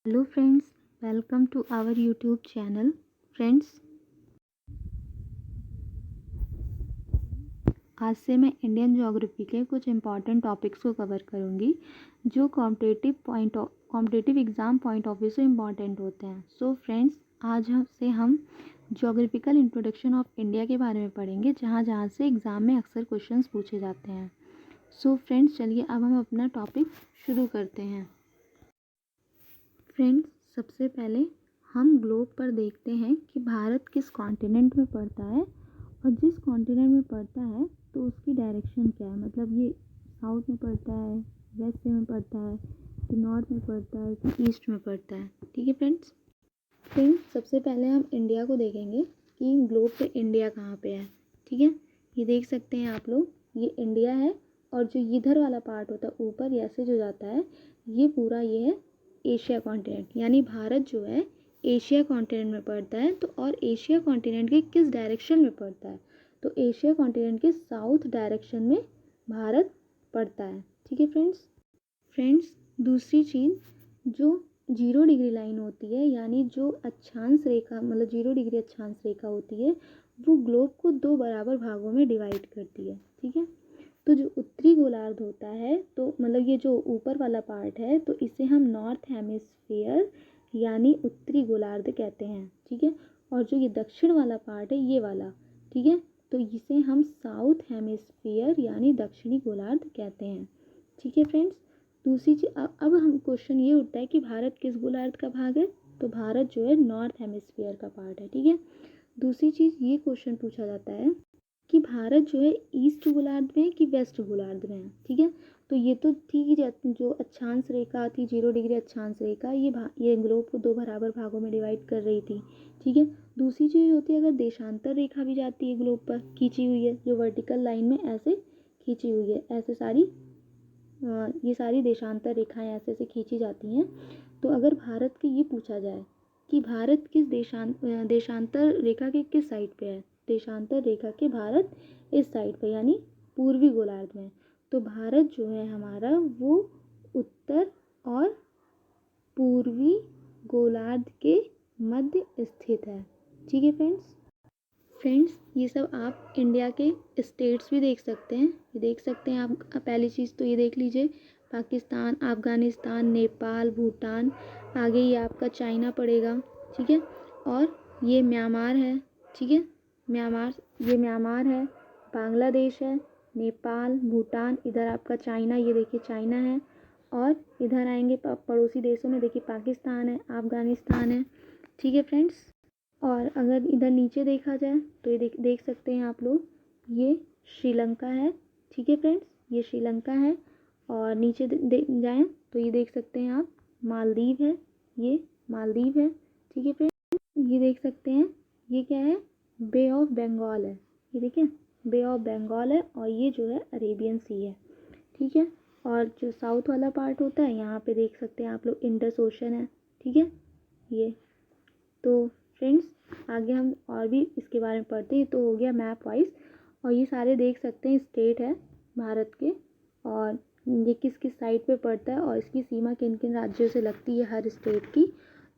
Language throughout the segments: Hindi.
Hello friends, welcome to our YouTube channel. Friends, आज से मैं इंडियन ज्योग्राफी के कुछ इम्पॉर्टेंट टॉपिक्स को कवर करूँगी जो competitive exam point of view से इम्पॉर्टेंट होते हैं। सो फ्रेंड्स, आज हम ज्योग्राफिकल इंट्रोडक्शन ऑफ इंडिया के बारे में पढ़ेंगे, जहाँ से एग्ज़ाम में अक्सर क्वेश्चंस पूछे जाते हैं। सो फ्रेंड्स, चलिए अब हम अपना टॉपिक शुरू करते हैं। फ्रेंड्स, सबसे पहले हम ग्लोब पर देखते हैं कि भारत किस कॉन्टिनेंट में पड़ता है, और जिस कॉन्टिनेंट में पड़ता है तो उसकी डायरेक्शन क्या है। मतलब ये साउथ में पड़ता है, वेस्ट में पड़ता है, कि नॉर्थ में पड़ता है, कि ईस्ट में पड़ता है। ठीक है फ्रेंड्स, सबसे पहले हम इंडिया को देखेंगे कि ग्लोब पे इंडिया कहाँ पे है। ठीक है, ये देख सकते हैं आप लोग, ये इंडिया है, और जो इधर वाला पार्ट होता है ऊपर ऐसे जो जाता है, ये पूरा ये है एशिया कॉन्टिनेंट। यानी भारत जो है एशिया कॉन्टिनेंट में पड़ता है। तो और एशिया कॉन्टिनेंट के किस डायरेक्शन में पड़ता है, तो एशिया कॉन्टिनेंट के साउथ डायरेक्शन में भारत पड़ता है। ठीक है फ्रेंड्स, दूसरी चीज़, जो 0 डिग्री लाइन होती है, यानी जो अक्षांश रेखा, मतलब 0 डिग्री अक्षांश रेखा होती है, वो ग्लोब को 2 बराबर भागों में डिवाइड करती है। ठीक है, तो जो उत्तरी गोलार्ध होता है, तो मतलब ये जो ऊपर वाला पार्ट है, तो इसे हम नॉर्थ हेमिस्फीयर यानी उत्तरी गोलार्ध कहते हैं। ठीक है, और जो ये दक्षिण वाला पार्ट है, ये वाला, ठीक है, तो इसे हम साउथ हेमिस्फीयर यानी दक्षिणी गोलार्ध कहते हैं। ठीक है फ्रेंड्स, दूसरी चीज, अब हम क्वेश्चन ये उठता है कि भारत किस गोलार्ध का भाग है, तो भारत जो है नॉर्थ हेमिस्फीयर का पार्ट है। ठीक है, दूसरी चीज़ ये क्वेश्चन पूछा जाता है कि भारत जो है ईस्ट गोलार्ध में कि वेस्ट गोलार्ध में है। ठीक है, तो ये तो थी कि जो अक्षांश रेखा थी, 0 डिग्री अक्षांश रेखा, ये ग्लोब को 2 बराबर भागों में डिवाइड कर रही थी। ठीक है, दूसरी चीज़ होती है अगर देशांतर रेखा भी जाती है ग्लोब पर, खींची हुई है, जो वर्टिकल लाइन में ऐसे खींची हुई है, ऐसे ये सारी देशांतर रेखाएं ऐसे से खींची जाती हैं। तो अगर भारत के ये पूछा जाए कि भारत किस देशांतर रेखा के किस साइड पे है, देशांतर रेखा के भारत इस साइड पे यानी पूर्वी गोलार्ध में, तो भारत जो है हमारा वो उत्तर और पूर्वी गोलार्ध के मध्य स्थित है। ठीक है फ्रेंड्स, ये सब आप इंडिया के स्टेट्स भी देख सकते हैं। ये देख सकते हैं आप, पहली चीज़ तो ये देख लीजिए, पाकिस्तान, अफ़गानिस्तान, नेपाल, भूटान, आगे ये आपका चाइना पड़ेगा। ठीक है, और ये म्यांमार है। ठीक है, ये म्यांमार है, बांग्लादेश है, नेपाल, भूटान, इधर आपका चाइना, ये देखिए चाइना है, और इधर आएंगे पड़ोसी देशों में, देखिए पाकिस्तान है, अफ़गानिस्तान है। ठीक है फ्रेंड्स, और अगर इधर नीचे देखा जाए तो ये देख सकते हैं आप लोग, ये श्रीलंका है। ठीक है फ्रेंड्स, ये श्रीलंका है, और नीचे जाएं तो ये देख सकते हैं आप, मालदीव है, ये मालदीव है। ठीक है फ्रेंड्स, ये देख सकते हैं, ये क्या है, बे ऑफ बंगाल है, ये देखिए बे ऑफ बंगाल है, और ये जो है अरेबियन सी है। ठीक है, और जो साउथ वाला पार्ट होता है, यहाँ पे देख सकते हैं आप लोग, इंडस ओशन है। ठीक है, ये तो फ्रेंड्स, आगे हम और भी इसके बारे में पढ़ते हैं। तो हो गया मैप वाइज, और ये सारे देख सकते हैं स्टेट है भारत के, और ये किस किस साइड पे पड़ता है, और इसकी सीमा किन किन राज्यों से लगती है हर स्टेट की,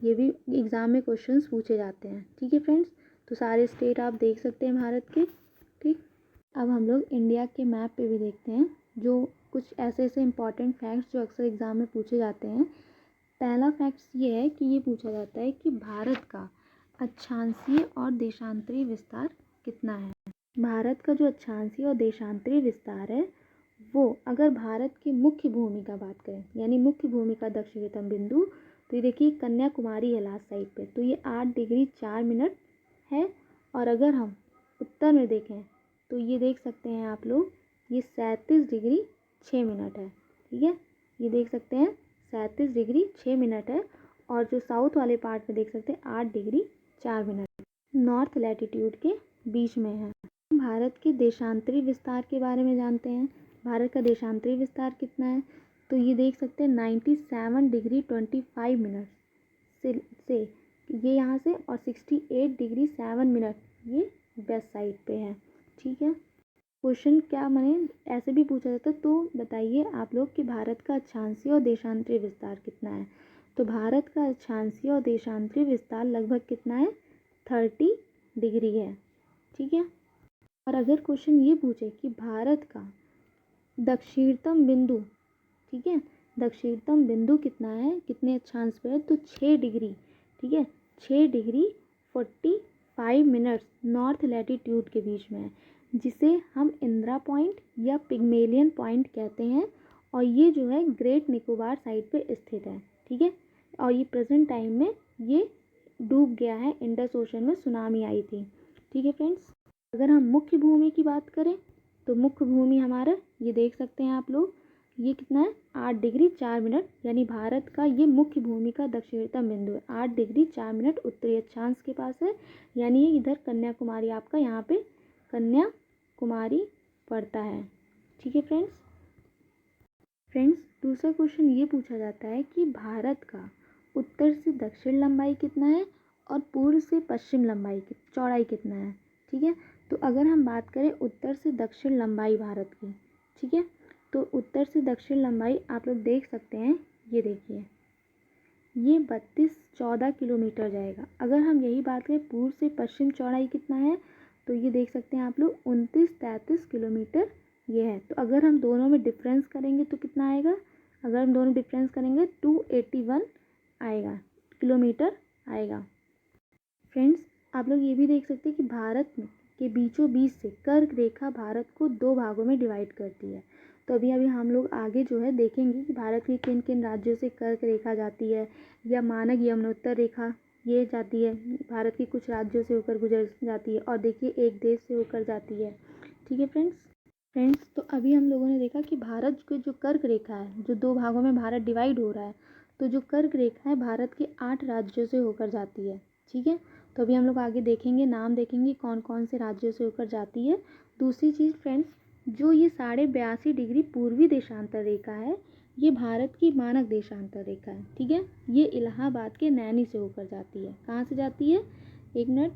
ये भी एग्ज़ाम में क्वेश्चंस पूछे जाते हैं। ठीक है फ्रेंड्स, तो सारे स्टेट आप देख सकते हैं भारत के। ठीक, अब हम लोग इंडिया के मैप पे भी देखते हैं, जो कुछ ऐसे इंपॉर्टेंट फैक्ट्स जो अक्सर एग्ज़ाम में पूछे जाते हैं। पहला फैक्ट्स ये है कि ये पूछा जाता है कि भारत का अक्षांशीय और देशांतरी विस्तार कितना है। भारत का जो अक्षांशीय और देशांतरी विस्तार है, वो अगर भारत की मुख्य भूमि का बात करें, यानी मुख्य भूमि का दक्षिणतम बिंदु, तो ये देखिए कन्याकुमारी है लास्ट साइड पे, तो ये 8 डिग्री 4 मिनट है। और अगर हम उत्तर में देखें तो ये देख सकते हैं आप लोग, ये 37 डिग्री 6 मिनट है। ठीक है, ये देख सकते हैं 37 डिग्री 6 मिनट है, और जो साउथ वाले पार्ट में देख सकते हैं 8 डिग्री 4 मिनट नॉर्थ लैटिट्यूड के बीच में है। भारत के देशांतरी विस्तार के बारे में जानते हैं। भारत का देशांतरी विस्तार कितना है, तो ये देख सकते हैं 97 डिग्री 25 मिनट से ये यहाँ से, और 68 डिग्री 7 मिनट ये वेस्ट साइड पे है। ठीक है, क्वेश्चन क्या मैंने ऐसे भी पूछा जाता, तो बताइए आप लोग कि भारत का अक्षांशीय और देशांतरी विस्तार कितना है। तो भारत का अक्षांशीय और देशांतरीय विस्तार लगभग कितना है, 30 डिग्री है। ठीक है। और अगर क्वेश्चन ये पूछे कि भारत का दक्षिणतम बिंदु, ठीक है, दक्षिणतम बिंदु कितना है, कितने अक्षांश पे है, तो 6 डिग्री। ठीक है, 6 डिग्री 45 मिनट्स नॉर्थ लैटिट्यूड के बीच में है, जिसे हम इंदिरा पॉइंट या पिग्मेलियन पॉइंट कहते हैं। और ये जो है ग्रेट निकोबार साइड पे स्थित है। ठीक है, और ये प्रेजेंट टाइम में ये डूब गया है, इंडस ओशन में सुनामी आई थी। ठीक है फ्रेंड्स, अगर हम मुख्य भूमि की बात करें तो मुख्य भूमि हमारा ये देख सकते हैं आप लोग, ये कितना है, 8 डिग्री 4 मिनट, यानी भारत का ये मुख्य भूमि का दक्षिणतम बिंदु है, 8 डिग्री 4 मिनट उत्तरी अक्षांश के पास है। यानी ये इधर कन्याकुमारी, आपका यहाँ पे कन्याकुमारी पड़ता है। ठीक है फ्रेंड्स, दूसरा क्वेश्चन ये पूछा जाता है कि भारत का उत्तर से दक्षिण लंबाई कितना है और पूर्व से पश्चिम लंबाई चौड़ाई कितना है। ठीक है, तो अगर हम बात करें उत्तर से दक्षिण लंबाई भारत की, ठीक है, तो उत्तर से दक्षिण लंबाई आप लोग देख सकते हैं, ये देखिए, ये 32-14 किलोमीटर जाएगा। अगर हम यही बात करें पूर्व से पश्चिम चौड़ाई कितना है, तो ये देख सकते हैं आप लोग 29-33 किलोमीटर ये है। तो अगर हम दोनों में डिफरेंस करेंगे तो कितना आएगा, अगर हम दोनों डिफरेंस करेंगे 281 आएगा, किलोमीटर आएगा। फ्रेंड्स, आप लोग ये भी देख सकते हैं कि भारत में के बीचों बीच से कर्क रेखा भारत को 2 भागों में डिवाइड करती है। तो अभी हम लोग आगे जो है देखेंगे कि भारत के किन किन राज्यों से कर्क रेखा जाती है, या मानक यमुनोत्तर रेखा ये जाती है, भारत के कुछ राज्यों से होकर गुजर जाती है, और देखिए एक देश से होकर जाती है। ठीक है फ्रेंड्स, तो अभी हम लोगों ने देखा कि भारत की जो कर्क रेखा है, जो 2 भागों में भारत डिवाइड हो रहा है, तो जो कर्क रेखा है भारत के 8 राज्यों से होकर जाती है। ठीक है, तो अभी हम लोग आगे देखेंगे, नाम देखेंगे कौन कौन से राज्यों से होकर जाती है। दूसरी चीज़ फ्रेंड्स, जो ये 82.5 डिग्री पूर्वी देशांतर रेखा है, ये भारत की मानक देशांतर रेखा है। ठीक है, ये इलाहाबाद के नैनी से होकर जाती है। कहाँ से जाती है, एक मिनट,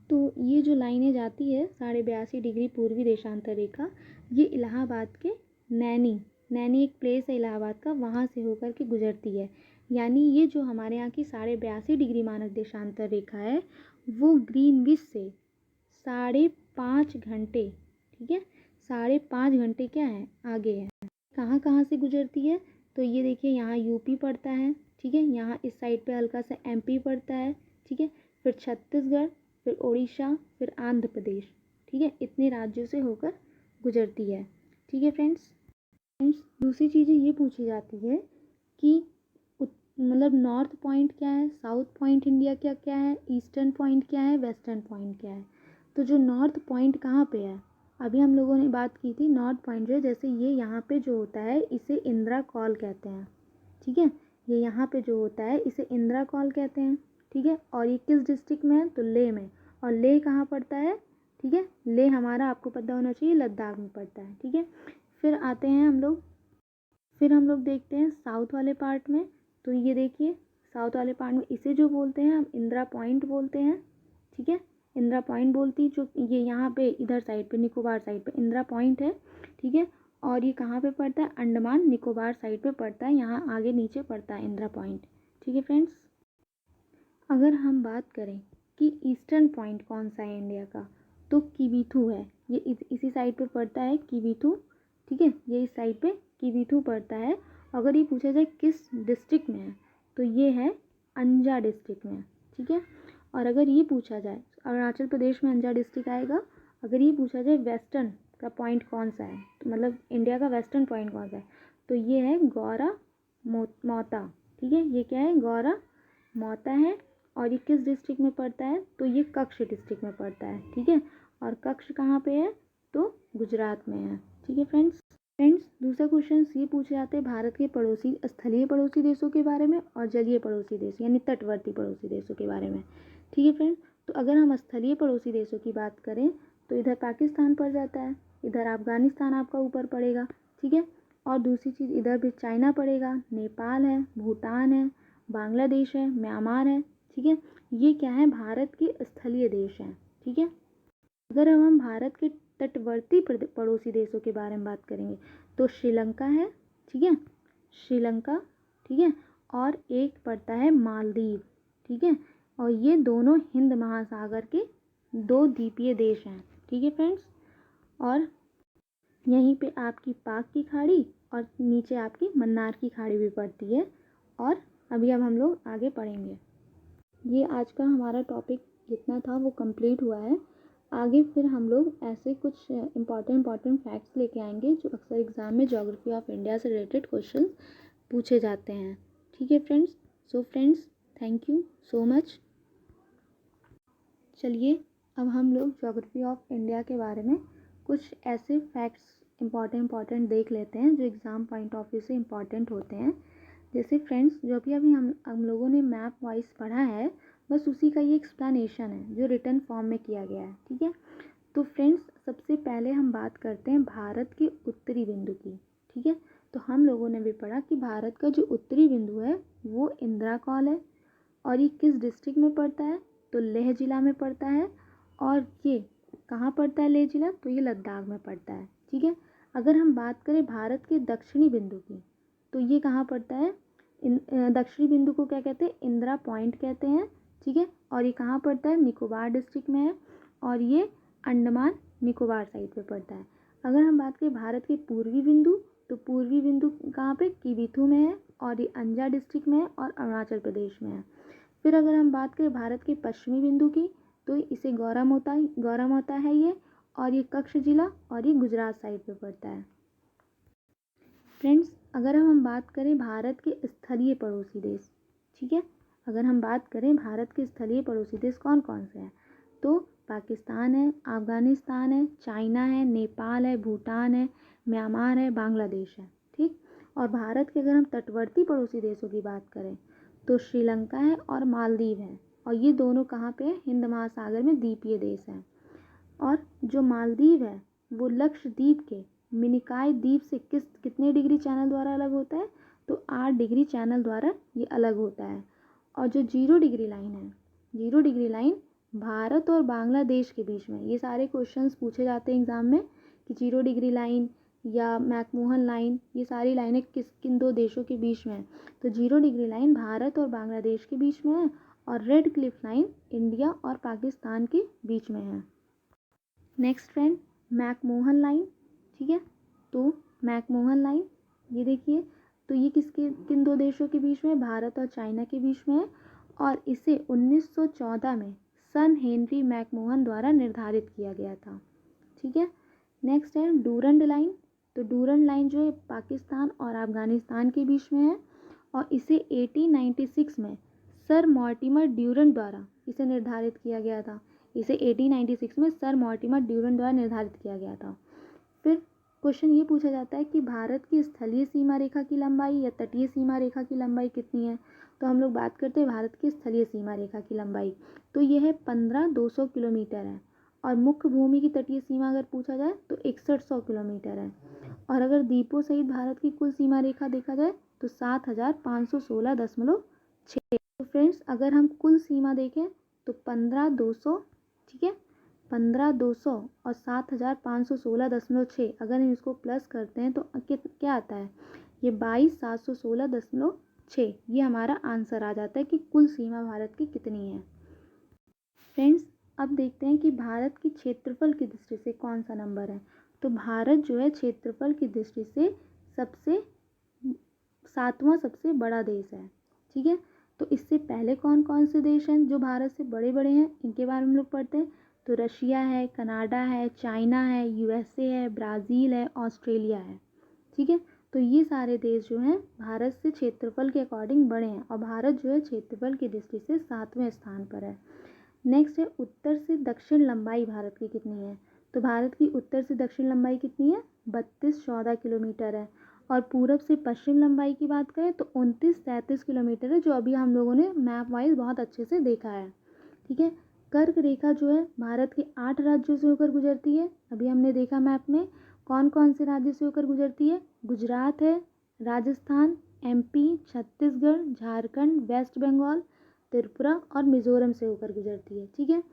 तो ये जो लाइनें जाती है 82.5 डिग्री पूर्वी देशांतर रेखा, ये इलाहाबाद के नैनी एक प्लेस है इलाहाबाद का, वहाँ से होकर के गुजरती है। यानी ये जो हमारे यहाँ की 82.5 डिग्री मानक देशांतर रेखा है, वो ग्रीनविच से 5.5 घंटे, ठीक है, 5.5 घंटे क्या है, आगे है। कहाँ कहाँ से गुजरती है, तो ये देखिए यहाँ यूपी पड़ता है। ठीक है, यहाँ इस साइड पे हल्का सा एमपी पड़ता है। ठीक है, फिर छत्तीसगढ़, फिर उड़ीसा, फिर आंध्र प्रदेश। ठीक है, इतने राज्यों से होकर गुजरती है। ठीक है फ्रेंड्स, दूसरी चीज़ें ये पूछी जाती है कि मतलब नॉर्थ पॉइंट क्या है, साउथ पॉइंट इंडिया क्या क्या है, ईस्टर्न पॉइंट क्या है, वेस्टर्न पॉइंट क्या है। तो जो नॉर्थ पॉइंट कहाँ पे है, अभी हम लोगों ने बात की थी, नॉर्थ पॉइंट जो है, जैसे ये यहाँ पे जो होता है इसे इंदिरा कॉल कहते हैं। ठीक है, ये यहाँ पे जो होता है इसे इंदिरा कॉल कहते हैं। ठीक है, और ये किस डिस्ट्रिक्ट में है, तो लेह में। और लेह कहाँ पड़ता है, ठीक है, लेह हमारा आपको पता होना चाहिए लद्दाख में पड़ता है। ठीक है, फिर आते हैं हम लोग देखते हैं साउथ वाले पार्ट में। तो ये देखिए साउथ वाले पार्ट में इसे जो बोलते हैं हम इंदिरा पॉइंट बोलते हैं। ठीक है, इंदिरा पॉइंट बोलती जो ये यहाँ पे इधर साइड पे निकोबार साइड पे इंदिरा पॉइंट है। ठीक है, और ये कहाँ पे पड़ता है, अंडमान निकोबार साइड पे पड़ता है, यहाँ आगे नीचे पड़ता है इंदिरा पॉइंट। ठीक है फ्रेंड्स, अगर हम बात करें कि ईस्टर्न पॉइंट कौन सा है इंडिया का, तो किबीथू है, ये इसी साइड पे पड़ता है किबीथू। ठीक है, ये इस साइड पे किबीथू पड़ता है। अगर ये पूछा जाए किस डिस्ट्रिक्ट में है, तो ये है अंजा डिस्ट्रिक्ट में। ठीक है, और अगर ये पूछा जाए अरुणाचल प्रदेश में अंजा डिस्ट्रिक्ट आएगा। अगर ये पूछा जाए वेस्टर्न का पॉइंट कौन सा है, तो मतलब इंडिया का वेस्टर्न पॉइंट कौन सा है, तो ये है गौरा मोता। ठीक है, ये क्या है, गौरा मोता है। और ये किस डिस्ट्रिक्ट में पड़ता है, तो ये कच्छ डिस्ट्रिक्ट में पड़ता है। ठीक है, और कच्छ कहाँ पे है, तो गुजरात में है। ठीक है फ्रेंड्स, दूसरा क्वेश्चन ये पूछे जाते हैं भारत के पड़ोसी स्थलीय पड़ोसी देशों के बारे में और जलीय पड़ोसी देश यानी तटवर्ती पड़ोसी देशों के बारे में। ठीक है फ्रेंड्स, तो अगर हम स्थलीय पड़ोसी देशों की बात करें तो इधर पाकिस्तान पड़ जाता है, इधर अफगानिस्तान आपका ऊपर पड़ेगा। ठीक है, और दूसरी चीज़ इधर भी चाइना पड़ेगा, नेपाल है, भूटान है, बांग्लादेश है, म्यांमार है। ठीक है, ये क्या है, भारत के स्थलीय देश हैं। ठीक है, अगर हम भारत के तटवर्ती पड़ोसी देशों के बारे में बात करेंगे तो श्रीलंका है। ठीक है, श्रीलंका, ठीक है, और एक पड़ता है मालदीव, ठीक है, और ये दोनों हिंद महासागर के 2 द्वीपीय देश हैं, ठीक है फ्रेंड्स। और यहीं पे आपकी पाक की खाड़ी और नीचे आपकी मन्नार की खाड़ी भी पड़ती है। और अभी अब हम लोग आगे पढ़ेंगे। ये आज का हमारा टॉपिक जितना था वो कंप्लीट हुआ है। आगे फिर हम लोग ऐसे कुछ इम्पॉर्टेंट फैक्ट्स लेके आएंगे जो अक्सर एग्ज़ाम में ज्योग्राफी ऑफ इंडिया से रिलेटेड क्वेश्चन पूछे जाते हैं, ठीक है friends. So friends, thank you so much. चलिए अब हम लोग ज्योग्राफी ऑफ इंडिया के बारे में कुछ ऐसे फैक्ट्स इम्पॉर्टेंट देख लेते हैं जो एग्ज़ाम पॉइंट ऑफ व्यू से इम्पॉर्टेंट होते हैं। जैसे फ्रेंड्स, जो भी अभी हम लोगों ने मैप वाइज पढ़ा है, बस उसी का ये एक्सप्लेनेशन है जो रिटन फॉर्म में किया गया है, ठीक है। तो फ्रेंड्स, सबसे पहले हम बात करते हैं भारत के उत्तरी बिंदु की, ठीक है। तो हम लोगों ने भी पढ़ा कि भारत का जो उत्तरी बिंदु है वो इंदिरा कॉल है, और ये किस डिस्ट्रिक्ट में पड़ता है, तो लेह जिला में पड़ता है। और ये कहाँ पड़ता है लेह जिला, तो ये लद्दाख में पड़ता है, ठीक है। अगर हम बात करें भारत के दक्षिणी बिंदु की, तो ये कहाँ पड़ता है, दक्षिणी बिंदु को क्या कहते हैं, इंदिरा पॉइंट कहते हैं, ठीक है। और ये कहाँ पड़ता है, निकोबार डिस्ट्रिक्ट में है, और ये अंडमान निकोबार साइड पे पड़ता है। अगर हम बात करें भारत के पूर्वी बिंदु, तो पूर्वी बिंदु कहाँ पे, किबिथु में है, और ये अंजा डिस्ट्रिक्ट में है और अरुणाचल प्रदेश में है। फिर अगर हम बात करें भारत के पश्चिमी बिंदु की, तो इसे गौरमोता है ये, और ये कच्छ जिला और ये गुजरात साइड पे पड़ता है। फ्रेंड्स, अगर हम बात करें भारत के स्थलीय पड़ोसी देश, ठीक है, अगर हम बात करें भारत के स्थलीय पड़ोसी देश कौन कौन से हैं, तो पाकिस्तान है, अफगानिस्तान है, चाइना है, नेपाल है, भूटान है, म्यांमार है, बांग्लादेश है, ठीक। और भारत के अगर हम तटवर्ती पड़ोसी देशों की बात करें, तो श्रीलंका है और मालदीव है, और ये दोनों कहाँ पे है, हिंद महासागर में द्वीपीय देश हैं। और जो मालदीव है वो लक्षद्वीप के मिनिकॉय द्वीप से कितने डिग्री चैनल द्वारा अलग होता है, तो 8 डिग्री चैनल द्वारा ये अलग होता है। और जो 0 डिग्री लाइन है, 0 डिग्री लाइन भारत और बांग्लादेश के बीच में, ये सारे क्वेश्चंस पूछे जाते हैं एग्जाम में कि 0 डिग्री लाइन या मैकमोहन लाइन, ये सारी लाइनें किन 2 देशों के बीच में है, तो 0 डिग्री लाइन भारत और बांग्लादेश के बीच में है, और रेड क्लिफ लाइन इंडिया और पाकिस्तान के बीच में है। नेक्स्ट फ्रेंड, मैकमोहन लाइन, ठीक है। तो मैकमोहन लाइन ये देखिए, तो ये किन 2 देशों के बीच में, भारत और चाइना के बीच में है, और इसे 1914 में सन हेनरी मैकमोहन द्वारा निर्धारित किया गया था, ठीक है। नेक्स्ट है डूरंड लाइन। तो डूरंड लाइन जो है पाकिस्तान और अफगानिस्तान के बीच में है, और इसे 1896 में सर मॉर्टिमर ड्यूरंड द्वारा इसे निर्धारित किया गया था। इसे 1896 में सर मॉर्टिमर ड्यूरंड द्वारा निर्धारित किया गया था। फिर क्वेश्चन ये पूछा जाता है कि भारत की स्थलीय सीमा रेखा की लंबाई या तटीय सीमा रेखा की लंबाई कितनी है, तो हम लोग बात करते हैं भारत की स्थलीय सीमा रेखा की लंबाई, तो यह है 15,200 किलोमीटर है। और मुख्य भूमि की तटीय सीमा अगर पूछा जाए तो 6100 किलोमीटर है। और अगर द्वीपों सहित भारत की कुल सीमा रेखा देखा जाए तो 7,516.6। तो फ्रेंड्स, अगर हम कुल सीमा देखें तो 15,200, ठीक है, 15,200 और 7,516.6, अगर हम इसको प्लस करते हैं तो क्या आता है, ये 22,716.6, ये हमारा आंसर आ जाता है कि कुल सीमा भारत की कितनी है। फ्रेंड्स, अब देखते हैं कि भारत की क्षेत्रफल की दृष्टि से कौन सा नंबर है। तो भारत जो है क्षेत्रफल की दृष्टि से 7वां सबसे बड़ा देश है, ठीक है। तो इससे पहले कौन कौन से देश हैं जो भारत से बड़े बड़े हैं, इनके बारे में हम लोग पढ़ते हैं। तो रशिया है, कनाडा है, चाइना है, यूएसए है, ब्राज़ील है, ऑस्ट्रेलिया है, ठीक है। तो ये सारे देश जो हैं भारत से क्षेत्रफल के अकॉर्डिंग बड़े हैं, और भारत जो है क्षेत्रफल की दृष्टि से 7वें स्थान पर है। नेक्स्ट है उत्तर से दक्षिण लंबाई भारत की कितनी है। तो भारत की उत्तर से दक्षिण लंबाई कितनी है, 3214 किलोमीटर है। और पूरब से पश्चिम लंबाई की बात करें तो 2933 किलोमीटर है, जो अभी हम लोगों ने मैप वाइज बहुत अच्छे से देखा है, ठीक है। कर्क रेखा जो है भारत के 8 राज्यों से होकर गुजरती है। अभी हमने देखा मैप में कौन कौन से राज्य से होकर गुजरती है, गुजरात है, राजस्थान, एमपी, छत्तीसगढ़, झारखंड, वेस्ट बंगाल, त्रिपुरा और मिजोरम से होकर गुजरती है, ठीक है।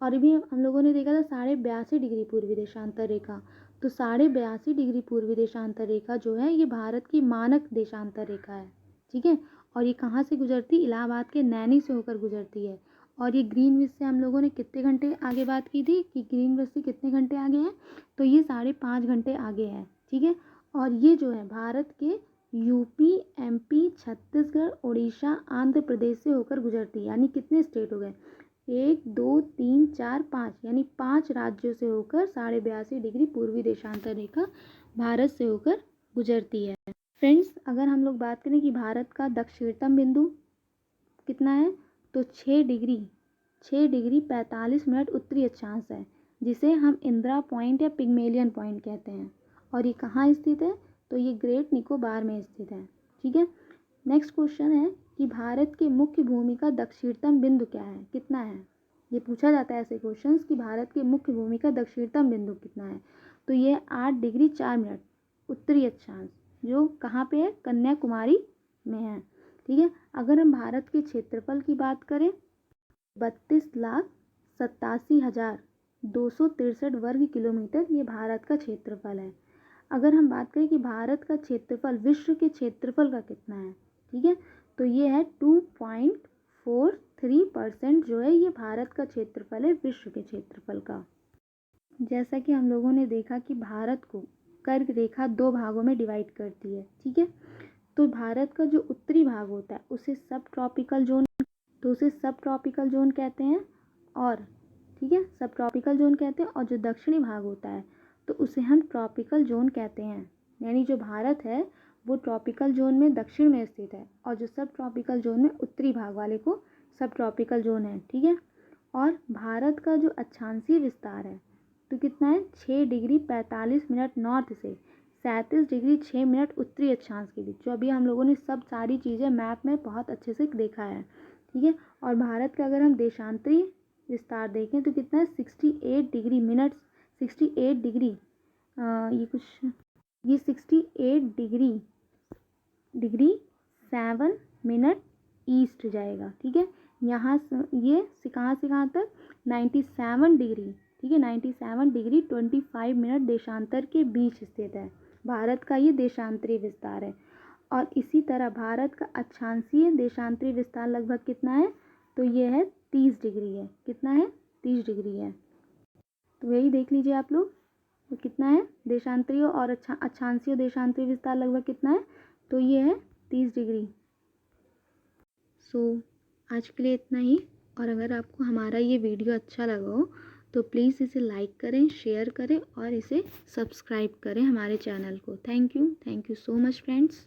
और अभी हम लोगों ने देखा था 82.5 डिग्री पूर्वी देशांतर रेखा। तो 82.5 डिग्री पूर्वी देशांतर रेखा जो है ये भारत की मानक देशांतर रेखा है, ठीक है। और ये कहाँ से गुजरती, इलाहाबाद के नैनी से होकर गुजरती है। और ये ग्रीनविच से हम लोगों ने कितने घंटे आगे बात की थी कि ग्रीनविच से कितने घंटे आगे है, तो ये 5.5 घंटे आगे है, ठीक है। और ये जो है भारत के यूपी, एमपी, छत्तीसगढ़, उड़ीसा, आंध्र प्रदेश से होकर गुजरती है। यानी कितने स्टेट हो गए, 1 2 3 4 5, यानी 5 राज्यों से होकर 82.5 डिग्री पूर्वी देशांतर रेखा भारत से होकर गुजरती है। फ्रेंड्स, अगर हम लोग बात करें कि भारत का दक्षिणतम बिंदु कितना है, तो 6 डिग्री 45 मिनट उत्तरी अक्षांश है, जिसे हम इंदिरा पॉइंट या पिग्मेलियन पॉइंट कहते हैं। और ये कहाँ स्थित है, तो ये ग्रेट निकोबार में स्थित है, ठीक है। नेक्स्ट क्वेश्चन है कि भारत के मुख्य भूमि का दक्षिणतम बिंदु क्या है, कितना है। ये पूछा जाता है ऐसे क्वेश्चंस कि भारत के मुख्य भूमि का दक्षिणतम बिंदु कितना है, तो ये 8 डिग्री 4 मिनट उत्तरी अक्षांश, जो कहाँ पे है, कन्याकुमारी में है, ठीक है। अगर हम भारत के क्षेत्रफल की बात करें, 32,87,263 वर्ग किलोमीटर ये भारत का क्षेत्रफल है। अगर हम बात करें कि भारत का क्षेत्रफल विश्व के क्षेत्रफल का कितना है, ठीक है, तो ये है 2.43% जो है ये भारत का क्षेत्रफल है विश्व के क्षेत्रफल का। जैसा कि हम लोगों ने देखा कि भारत को कर्क रेखा 2 भागों में डिवाइड करती है, ठीक है। तो भारत का जो उत्तरी भाग होता है उसे सब ट्रॉपिकल जोन कहते हैं, और ठीक है, सब ट्रॉपिकल जोन कहते हैं। और जो दक्षिणी भाग होता है तो उसे हम ट्रॉपिकल जोन कहते हैं। यानी जो भारत है वो ट्रॉपिकल जोन में दक्षिण में स्थित है, और जो सब ट्रॉपिकल जोन में उत्तरी भाग वाले को सब ट्रॉपिकल जोन है, ठीक है। और भारत का जो अक्षांशीय विस्तार है तो कितना है, 6 डिग्री 45 मिनट नॉर्थ से 37 डिग्री 6 मिनट उत्तरी अक्षांश के बीच, जो अभी हम लोगों ने सब सारी चीज़ें मैप में बहुत अच्छे से देखा है, ठीक है। और भारत का अगर हम देशांतरी विस्तार देखें तो कितना है, 68 डिग्री मिनट 68 डिग्री ये 68 डिग्री 7 मिनट ईस्ट जाएगा, ठीक है। यहाँ ये कहाँ से कहाँ तक, 97 डिग्री, ठीक है, 97 डिग्री 25 मिनट देशांतर के बीच स्थित है भारत का ये देशांतरी विस्तार है। और इसी तरह भारत का अक्षांशीय देशांतरी विस्तार लगभग कितना है, तो ये है 30 डिग्री है, कितना है, 30 डिग्री है। तो यही देख लीजिए आप लोग, तो कितना है देशांतरीय और अक्षांशीय देशांतरी विस्तार लगभग कितना है, तो ये है 30 डिग्री। सो आज के लिए इतना ही। और अगर आपको हमारा ये वीडियो अच्छा लगा हो तो प्लीज़ इसे लाइक करें, शेयर करें और इसे सब्सक्राइब करें हमारे चैनल को। Thank you so much friends.